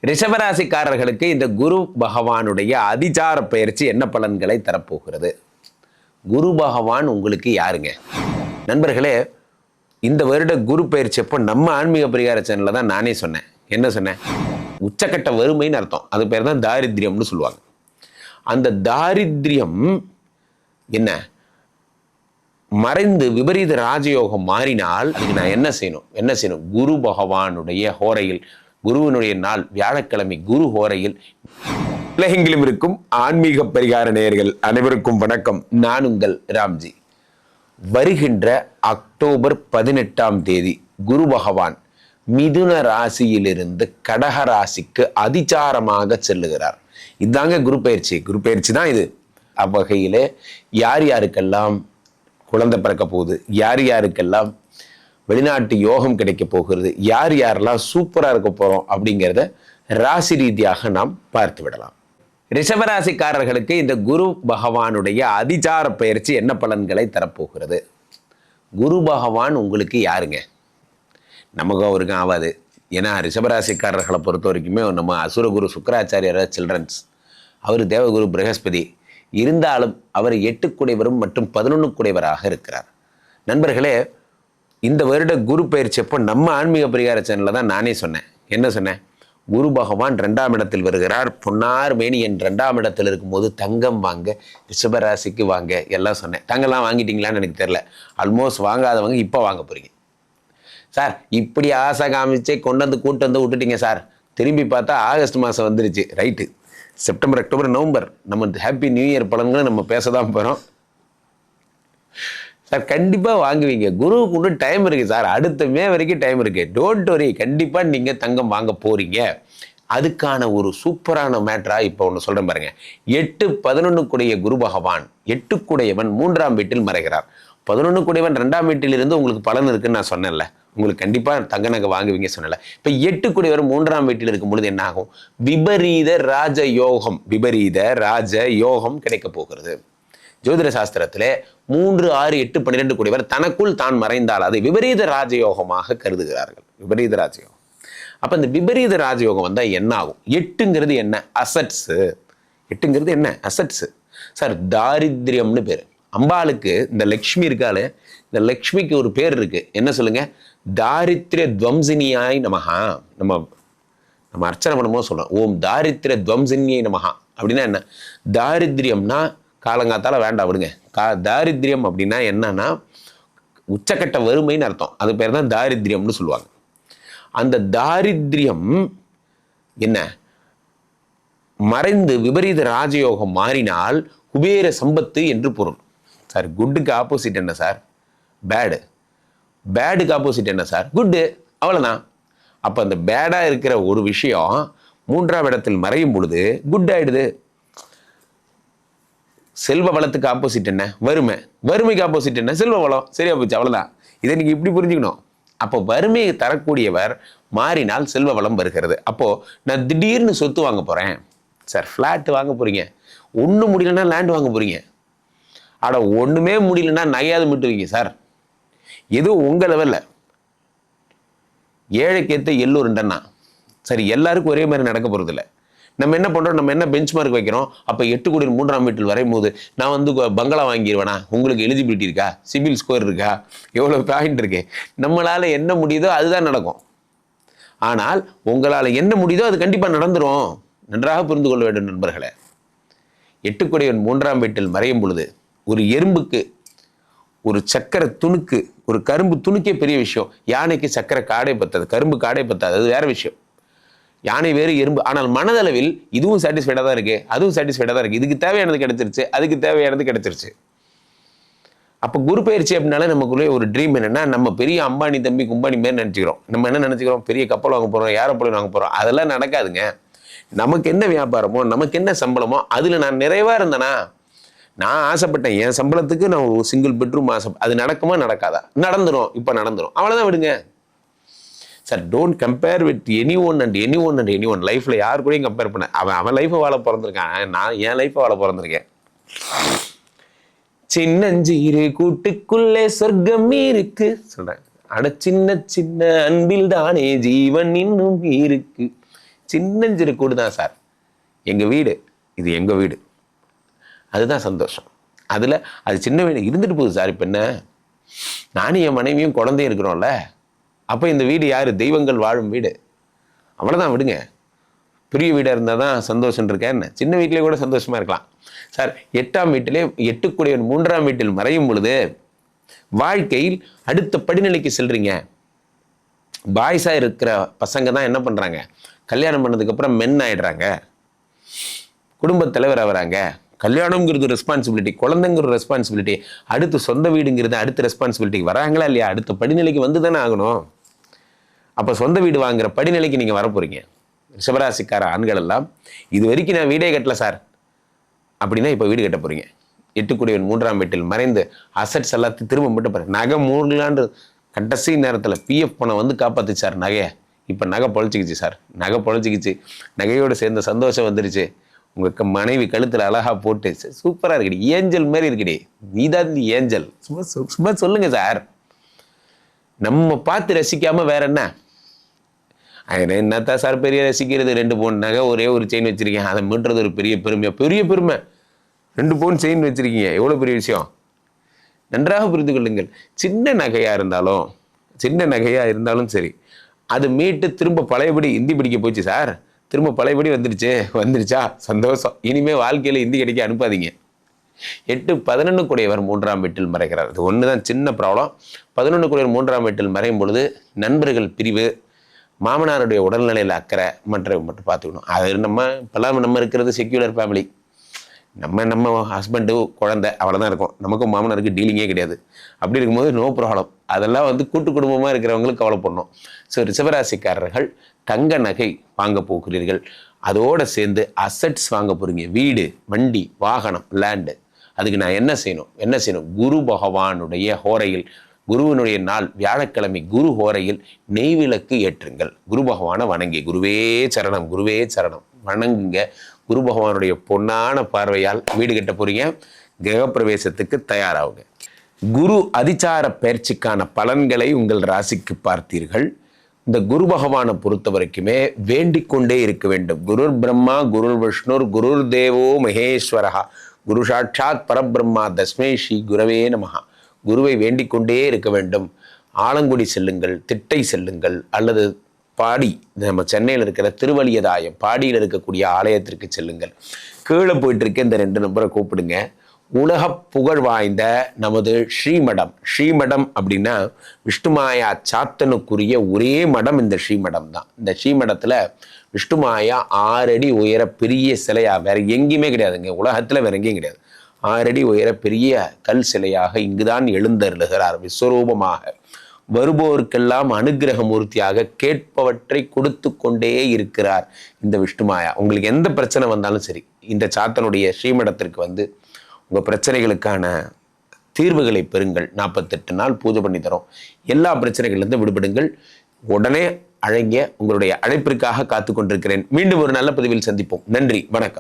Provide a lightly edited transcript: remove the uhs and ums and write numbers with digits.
ரிஷபராசிக்காரர்களுக்கு இந்த குரு பகவானுடைய அதிசார பயிற்சி என்ன பலன்களை தரப்போகிறது? குரு பகவான் உங்களுக்கு யாருங்க? நண்பர்களே, இந்த வருட குரு பயிற்சி அப்போ நம்ம ஆன்மீக பரிகார சேனல்ல தான் நானே சொன்னேன். என்ன சொன்னேன்? உச்சக்கட்ட வறுமைன்னு அர்த்தம். அது பேர் தான் தாரித்ரியம்னு சொல்லுவாங்க. அந்த தாரித்ரியம் என்ன மறைந்து விபரீத ராஜயோகம் மாறினால் அதுக்கு நான் என்ன செய்யணும்? குரு பகவானுடைய ஹோரையில், குருவினுடைய நாள் வியாழக்கிழமை குரு ஹோரையில் உலகெங்கிலும் இருக்கும் ஆன்மீக பரிகார நேயர்கள் அனைவருக்கும் வணக்கம். நான் உங்கள் ராம்ஜி. வருகின்ற அக்டோபர் 18ஆம் தேதி குரு பகவான் மிதுன ராசியிலிருந்து கடக ராசிக்கு அதிசாரமாக செல்லுகிறார். இதுதாங்க குரு பயிற்சி தான் இது. அவ்வகையிலே யார் யாருக்கெல்லாம் குழந்தை பிறக்க போகுது, யார் யாருக்கெல்லாம் வெளிநாட்டு யோகம் கிடைக்க போகிறது, யார் யாரெல்லாம் சூப்பராக இருக்க போகிறோம் அப்படிங்கிறத ராசி ரீதியாக நாம் பார்த்து விடலாம். ரிஷபராசிக்காரர்களுக்கு இந்த குரு பகவானுடைய அதிசார பயிற்சி என்ன பலன்களை தரப்போகிறது? குரு பகவான் உங்களுக்கு யாருங்க? நமக்கு அவருக்கு ஆகாது. ஏன்னா ரிஷபராசிக்காரர்களை பொறுத்த வரைக்குமே நம்ம அசுரகுரு சுக்கராச்சாரியர் சில்ட்ரன்ஸ், அவர் தேவகுரு பிரகஸ்பதி இருந்தாலும் அவர் 8 குடைவரும் மற்றும் 11 குடைவராக இருக்கிறார். நண்பர்களே, இந்த வருட குரு பயிற்சி அப்போ நம்ம ஆன்மீக பரிகார சேனல்ல தான் நானே சொன்னேன். என்ன சொன்னேன்? குரு பகவான் 2ஆம் இடத்தில் வருகிறார். பொன்னார் மேனியன் 2ஆம் இடத்தில் இருக்கும்போது தங்கம் வாங்க, ரிஷபராசிக்கு வாங்க எல்லாம் சொன்னேன். தங்கம்லாம் வாங்கிட்டீங்களான்னு எனக்கு தெரியல. ஆல்மோஸ்ட் வாங்காதவங்க இப்போ வாங்க போறீங்க. சார் இப்படி ஆசை காமிச்சே கொண்டு வந்து விட்டுட்டீங்க சார். திரும்பி பார்த்தா ஆகஸ்ட் மாதம் வந்துருச்சு. ரைட்டு, செப்டம்பர், அக்டோபர், நவம்பர் நம்ம ஹாப்பி நியூ இயர் பலன்களை நம்ம பேச தான் போகிறோம். சார் கண்டிப்பாக வாங்குவீங்க. குருவுக்கு ஒன்று டைம் இருக்குது சார், அடுத்த மே வரைக்கும் டைம் இருக்குது. டோன்ட் வரி, கண்டிப்பாக நீங்கள் தங்கம் வாங்க போகிறீங்க. அதுக்கான ஒரு சூப்பரான மேட்டராக இப்போ ஒன்று சொல்கிறேன் பாருங்க. 8, 11 குடைய குரு பகவான் 8 குடையவன் 3ஆம் வீட்டில் மறைகிறார். 11 குடையவன் 2ஆம் வீட்டில் இருந்து உங்களுக்கு பலன் இருக்குன்னு நான் சொன்னேன்ல. உங்களுக்கு கண்டிப்பாக தங்க நகை வாங்குவீங்க சொன்னல. இப்போ 8 குடையவர் 3ஆம் வீட்டில் இருக்கும் பொழுது என்ன ஆகும்? விபரீத ராஜ யோகம் கிடைக்க போகிறது. ஜோதிட சாஸ்திரத்திலே 3, 6, 8, 12 குடையவர் தனக்குள் தான் மறைந்தால் அதை விபரீத ராஜயோகமாக கருதுகிறார்கள். விபரீத ராஜயோகம். அப்போ இந்த விபரீத ராஜயோகம் வந்தால் என்ன ஆகும்? 8ங்கிறது என்ன? அசட்ஸ். 8ங்கிறது என்ன? அசட்ஸ். சார் தாரித்ரியம்னு பேர். அம்பாளுக்கு இந்த லக்ஷ்மி இருக்காலே, இந்த லக்ஷ்மிக்கு ஒரு பேர் இருக்கு. என்ன சொல்லுங்க? தாரித்ரிய துவம்சினியாய் நமஹா. நம்ம அர்ச்சனை பண்ணும்போது சொல்றோம், ஓம் தாரித்ரிய துவம்சினியாய் நமஹா. அப்படின்னா என்ன? தாரித்ரியம்னா காலங்காத்தால வேண்டாம் விடுங்க. தாரித்ரியம் அப்படின்னா என்னன்னா உச்சக்கட்ட வறுமைன்னு அர்த்தம். அது பேர் தான் தாரித்ரியம்னு சொல்லுவாங்க. அந்த தாரித்ரியம் என்ன மறைந்து விபரீத ராஜயோகம் மாறினால் குபேர சம்பத்து என்று பொருள். சார் குட்டுக்கு ஆப்போசிட் என்ன சார்? பேடுக்கு ஆப்போசிட் என்ன சார்? குட்டு. அவ்வளோதான். அப்போ அந்த பேடாக இருக்கிற ஒரு விஷயம் 3ஆம் இடத்தில் மறையும் பொழுது குட் ஆயிடுது. செல்வ வளத்துக்கு ஆப்போசிட் என்ன? வறுமைக்கு ஆப்போசிட் என்ன? செல்வ வளம். சரியா போச்சு, அவ்வளோதான். இதை நீங்கள் இப்படி புரிஞ்சுக்கணும். அப்போ வறுமையை தரக்கூடியவர் மாறினால் செல்வ வளம் வருகிறது. அப்போது நான் திடீர்னு சொத்து வாங்க போகிறேன் சார், ஃப்ளாட் வாங்க போகிறீங்க. ஒன்றும் முடியலன்னா லேண்ட் வாங்க போகிறீங்க. ஒன்றுமே முடியலன்னா நகையாவது மீட்டுவீங்க சார். எதுவும் உங்கள் லெவலில் ஏழைக்கேற்ற எல்லோருண்டன்னா சரி, எல்லாருக்கும் ஒரே மாதிரி நடக்க போகிறது இல்லை. நம்ம என்ன பண்ணுறோம்? நம்ம என்ன பெஞ்ச் மார்க் வைக்கிறோம்? அப்போ 8 கோடி 3ஆம் வீட்டில் வரையும் போது நான் வந்து பங்களா வாங்கிடுவேனா? உங்களுக்கு எலிஜிபிலிட்டி இருக்கா? சிபில் ஸ்கோர் இருக்கா? எவ்வளோ பாயிண்ட் இருக்கு? நம்மளால் என்ன முடியுதோ அதுதான் நடக்கும். ஆனால் உங்களால் என்ன முடியுதோ அது கண்டிப்பாக நடந்துடும். நன்றாக புரிந்து கொள்ள வேண்டும் நண்பர்களே. 8 கோடியவன் 3ஆம் வீட்டில் மறையும் பொழுது ஒரு எறும்புக்கு ஒரு சக்கரை துணுக்கு, ஒரு கரும்பு துணுக்கே பெரிய விஷயம். யானைக்கு சக்கரை காடை பத்தாது, கரும்பு காடை பத்தாது, அது வேற விஷயம். யானை வேறு, எறும்பு. ஆனால் மனதளவில் இதுவும் சாட்டிஸ்ஃபைடாக தான் இருக்கு, அதுவும் சாட்டிஸ்ஃபைடாக தான் இருக்கு. இதுக்கு தேவையானது கிடைச்சிருச்சு, அதுக்கு தேவையானது கிடைச்சிருச்சு. அப்போ குரு பயிற்சி அப்படின்னாலே நமக்குள்ளே ஒரு ட்ரீம் என்னன்னா, நம்ம பெரிய அம்பானி தம்பி கும்பானி மாரி நினச்சிக்கிறோம். நம்ம என்ன நினச்சிக்கிறோம்? பெரிய கப்பல் வாங்க போகிறோம், ஏரோப்ளேன் வாங்க போகிறோம். அதெல்லாம் நடக்காதுங்க. நமக்கு என்ன வியாபாரமோ, நமக்கு என்ன சம்பளமோ அதில் நான் நிறைவாக இருந்தேனா, நான் ஆசைப்பட்டேன் என் சம்பளத்துக்கு நான் ஒரு சிங்கிள் பெட்ரூம் அது நடக்குமா நடக்காதா? நடந்துடும். இப்போ நடந்துடும். அவ்வளோதான், விடுங்க sir. Don't compare with any one. லைஃப்பில் யார் கூடயும் கம்பேர் பண்ண. அவன் லைஃப்பை வாழ பிறந்திருக்கான், நான் என் லைஃப்பை வாழ பிறந்திருக்கேன். சின்னஞ்சீரு கூட்டுக்குள்ளே சொர்க்கம் இருக்கு சொல்றேன். அட சின்ன சின்ன அன்பில் தானே ஜீவன் இன்னும் இருக்கு. சின்னஞ்சிறு கூடு தான் சார், எங்கள் வீடு, இது எங்கள் வீடு, அதுதான் சந்தோஷம். அதில் அது சின்ன வீடு இருந்துட்டு போகுது சார். இப்போ என்ன, நானும் என் மனைவியும் குழந்தையும் இருக்கிறோம்ல, அப்போ இந்த வீடு யார்? தெய்வங்கள் வாழும் வீடு. அவ்வளோதான், விடுங்க. பெரிய வீடாக இருந்தால் தான் சந்தோஷம் இருக்கேன் என்ன, சின்ன வீட்டிலே கூட சந்தோஷமாக இருக்கலாம் சார். 8ஆம் வீட்டிலே 8 3ஆம் வீட்டில் மறையும் பொழுது வாழ்க்கையில் அடுத்த படிநிலைக்கு செல்றீங்க. பாய்ஸாக இருக்கிற பசங்க தான் என்ன பண்ணுறாங்க, கல்யாணம் பண்ணதுக்கப்புறம் மென் ஆகிடுறாங்க, குடும்பத் தலைவர் ஆகிறாங்க. கல்யாணம்ங்கிறது ரெஸ்பான்சிபிலிட்டி, குழந்தைங்கிற ரெஸ்பான்சிபிலிட்டி, அடுத்து சொந்த வீடுங்கிறது அடுத்த ரெஸ்பான்சிபிலிட்டிக்கு வராங்களா இல்லையா? அடுத்த படிநிலைக்கு வந்து தானே ஆகணும். அப்போ சொந்த வீடு வாங்குற படிநிலைக்கு நீங்கள் வரப்போறீங்க. ரிஷபராசிக்கார ஆண்கள் எல்லாம், இது வரைக்கும் நான் வீடே கட்டல சார் அப்படின்னா இப்போ வீடு கட்ட போறீங்க. 8 3ஆம் வீட்டில் மறைந்து அசட்ஸ் எல்லாத்தையும் திரும்ப மட்டும் பாருங்க. நகை 3 ஆண்டு கடைசி நேரத்தில் பிஎஃப் பணம் வந்து காப்பாத்து சார் நகையை. இப்போ நகை பொழைச்சிக்கிச்சு சார், நகை பொழைச்சிக்கிச்சு, நகையோடு சேர்ந்த சந்தோஷம் வந்துருச்சு. உங்கள் மனைவி கழுத்தில் அழகா போட்டு சூப்பராக இருக்குடி, ஏஞ்சல் மாதிரி இருக்குடி, நீதான் இந்த ஏஞ்சல். சும்மா சொல்லுங்க சார். நம்ம பார்த்து ரசிக்காம வேற என்ன? என்னத்தான் சார் பெரிய ரசிக்கிறது, 2 பவுன் நகை, ஒரே ஒரு செயின் வச்சிருக்கேன், அதை மீட்டுறது ஒரு பெரிய பெருமையா? பெரிய பெருமை, 2 பவுன் செயின் வச்சிருக்கீங்க, எவ்வளோ பெரிய விஷயம். நன்றாக புரிந்து கொள்ளுங்கள். சின்ன நகையாக இருந்தாலும் சரி, அது மீட்டு திரும்ப பழையபடி ஹிந்தி படிக்க போச்சு சார், திரும்ப பழையபடி வந்துருச்சா சந்தோஷம். இனிமேல் வாழ்க்கையில் ஹிந்தி கிடைக்க அனுப்பாதீங்க. 8 11 3ஆம் வீட்டில் மறைகிறார். இது ஒன்று தான் சின்ன ப்ராப்ளம். 11 3ஆம் வீட்டில் மறையும் பொழுது நண்பர்கள் பிரிவு, மாமனாருடைய உடல்நிலையில் அக்கறை, மற்றவை மட்டும் பார்த்துக்கணும். அது நம்ம இருக்கிறது செக்யூலர் ஃபேமிலி, நம்ம ஹஸ்பண்டு குழந்தை அவ்வளோதான் இருக்கும், நமக்கும் மாமனாருக்கு டீலிங்கே கிடையாது. அப்படி இருக்கும்போது நோ ப்ராப்ளம். அதெல்லாம் கூட்டு குடும்பமாக இருக்கிறவங்களுக்கு கவலைப்படணும். ஸோ ரிஷபராசிக்காரர்கள் தங்க நகை வாங்க போகிறீர்கள், அதோடு சேர்ந்து அசட்ஸ் வாங்க போகிறீங்க, வீடு, வண்டி, வாகனம், லேண்டு. அதுக்கு நான் என்ன செய்யணும்? குரு பகவானுடைய ஹோரையில், குருவினுடைய நாள் வியாழக்கிழமை, குரு ஹோரையில் நெய்விளக்கு ஏற்றுங்கள். குரு பகவானை வணங்கி, குருவே சரணம், குருவே சரணம் வணங்குங்க. குரு பகவானுடைய பொன்னான பார்வையால் வீடு கட்ட போறீங்க, கிரகப்பிரவேசத்துக்கு தயாராகுங்க. குரு அதிசார பயிற்சிக்கான பலன்களை உங்கள் ராசிக்கு பார்த்தீர்கள். இந்த குரு பகவானை பொறுத்த வரைக்குமே வேண்டிக் கொண்டே இருக்க வேண்டும். குருர் பிரம்மா குருர் விஷ்ணுர் குருர் தேவோ மகேஸ்வரஹா குரு சாட்சாத் பரபிரம்மா தஸ்மை ஸ்ரீ குரவே நமஹா. குருவை வேண்டிக் கொண்டே இருக்க வேண்டும். ஆலங்குடி செல்லுங்கள், திட்டை செல்லுங்கள், அல்லது பாடி, நம்ம சென்னையில் இருக்கிற திருவலியதாயம் பாடியில் இருக்கக்கூடிய ஆலயத்திற்கு செல்லுங்கள். கீழே போயிட்டு இருக்க இந்த 2 நம்பரை கூப்பிடுங்க. உலக புகழ் வாய்ந்த நமது ஸ்ரீமடம் அப்படின்னா விஷ்ணுமாயா சாத்தனுக்குரிய ஒரே மடம் இந்த ஸ்ரீமடம் தான். இந்த ஸ்ரீமடத்தில் விஷ்ணுமாயா 6 அடி உயர பெரிய சிலையா வேற எங்கேயுமே கிடையாதுங்க, உலகத்தில் வேற எங்கேயும் கிடையாது. 6 அடி உயர பெரிய கல் சிலையாக இங்குதான் எழுந்தருளுகிறார் விஸ்வரூபமாக. வருபோருக்கெல்லாம் அனுகிரக மூர்த்தியாக கேட்பவற்றை கொடுத்து கொண்டே இருக்கிறார் இந்த விஷ்ணுமாயா. உங்களுக்கு எந்த பிரச்சனை வந்தாலும் சரி, இந்த சாத்தனுடைய ஸ்ரீமடத்திற்கு வந்து உங்கள் பிரச்சனைகளுக்கான தீர்வுகளை பெறுங்கள். 48 நாள் பூஜை பண்ணி தரோம். எல்லா பிரச்சனைகளிலிருந்து விடுபடுங்கள். உடனே அழைங்க. உங்களுடைய அழைப்பிற்காக காத்து கொண்டிருக்கிறேன். மீண்டும் ஒரு நல்ல பதிவில் சந்திப்போம். நன்றி, வணக்கம்.